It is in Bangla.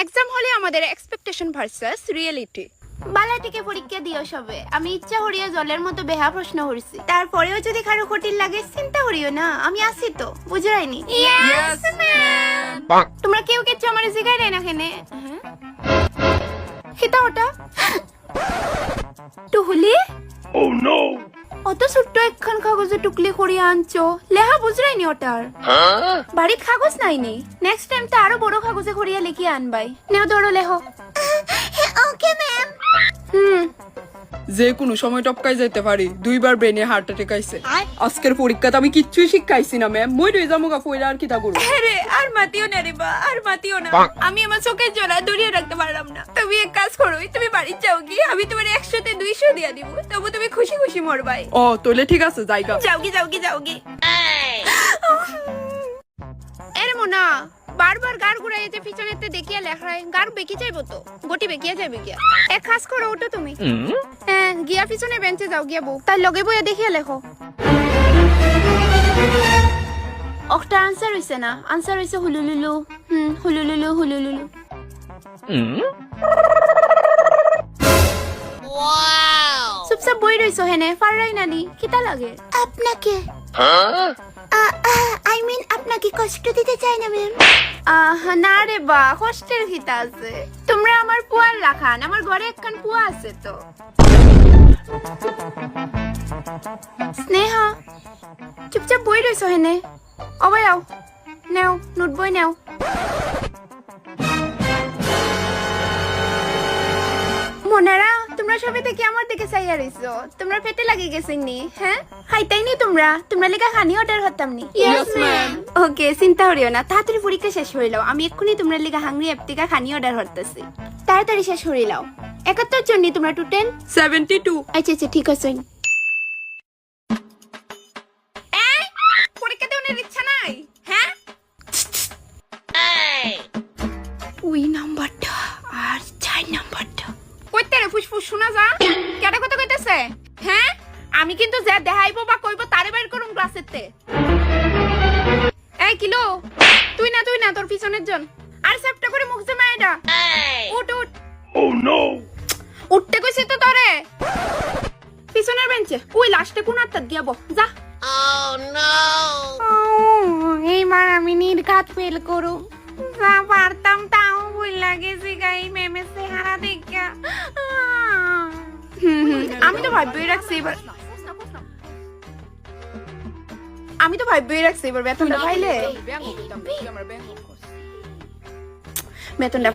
এক্সাম হলে আমাদের এক্সপেকটেশন ভার্সাস রিয়েলিটি। বালা থেকে পরীক্ষা দিও সবে। আমি ইচ্ছা হরিয়া জলের মতো বেহা প্রশ্ন হরছি, তারপরেও যদি কারো কঠিন লাগে চিন্তা হরিও না, আমি আছি তো, বুঝাইনি? তোমরা কেউ কিছু আমার জিগাই দেয় না কেনে খিতা ওটা টুহুলি। Oh no! অত ছোট্ট একখান কাগজে টুকলি করিয়া আনছো, লেহা বুঝরাইনি ওটার। বাড়িত কাগজ নাই নেই, নেক্সট টাইম তো আরো বড় কাগজে করিয়া লিখিয়া আনবাই। নেও ধরো লেহো। Okay ma'am. যে কোনো সময় টপকাই যাইতে পারি, দুইবার ব্রেনে হার্ট অ্যাটাক আইছে। আজকের পরীক্ষাতে আমি কিচ্ছুই শিখাইছি না ম্যাম, মই রয়ে যাবো গা ফইরা আর কিতা করব। আরে আর মাতিও না রে বা, আর মাতিও না। আমি আমার চোখের জোড়া দূরিয়ে রাখতে পারলাম না। তুমি এক কাজ করো, তুমি বাড়ি যাও কি, আমি তোমার 100-তে 200 দিয়া দিব, তবু তুমি খুশি খুশি মরবাই। ও তোলে ঠিক আছে, জায়গা যাও কি। এরে মোনা, বারবার গার ঘুরাইতে পিছনেতে দেখিয়া লেখায়, গার বেঁকে যাইবো তো, গটি বেঁকিয়া যাবে গিয়া। এক কাজ করো, ওঠো তুমি। হ্যাঁ, গিয়া পিছনে বেঞ্চে যাও গিয়া বউ, তার লগে বইয়া দেখিয়া লেখো। একটা আনসার হইছে না, আনসার হইছে হুলুলুলু। হুলুলুলু। চুপচাপ বই রইছো হেনে, ফাররাই নানি, কিতা লাগে আপনাকে? আই মিন আপনাকে কষ্ট দিতে চাই না ম্যাম। না রে বা, কষ্টের খিতা আছে। তোমরা আমার পুয়ার রাখান, আমার ঘরে একখান পুয়া আছে তো। স্নেহা, চুপচাপ বই রইছো হেনে, অবাই আও, নেও নোট বই নেও। মনারা, তোমরা সবাই থেকে আমার দিকে চাইয়া রইছো, তোমরা পেটে লাগি গেছে নি? হ্যাঁ, খাইতাই নি তোমরা লেখা খানি অর্ডার হতাম নি? Yes, ma'am. ওকে, চিন্তা করিও না, তাড়াতাড়ি পরীক্ষা শেষ হইল, আমি এক্ষুনি তোমরা লেখা হাংরি অ্যাপ থেকে খানি অর্ডার হতাছি। তাড়াতাড়ি শেষ হইলাও। 71 জন নি তোমরা টোটাল? 72। আচ্ছা ঠিক আছে। পরীক্ষা দেওয়ার ইচ্ছা নাই? হ্যাঁ, ওই নাম্বারটা আর 4 নাম্বারটা কইতে রে ফুসফুস শোনা যা, কেডা কথা কইতেছে? হ্যাঁ, আমি কিন্তু যা দেখাইবো বা কইবো তারে বাইর করুম ক্লাসেতে। এই কিলো, তুই না তোর পিছনের জন, আর সেপটা করে মুখ জমা এটা। উঠ। Oh no! উঠতে কইছি তো তোরে। পিছনের বেঞ্চে ওই লাস্টে কোন আত্মা দিয়া বো, যা। Oh no! এইবার আমি নির্ঘাত ফেল করু, যা পারতাম তাও ভুল লাগেছে গাই মেমে চেহারা দেখা। আমি তো ভাবই রাখছি এবার বেতনটা পাইলে বেতনটা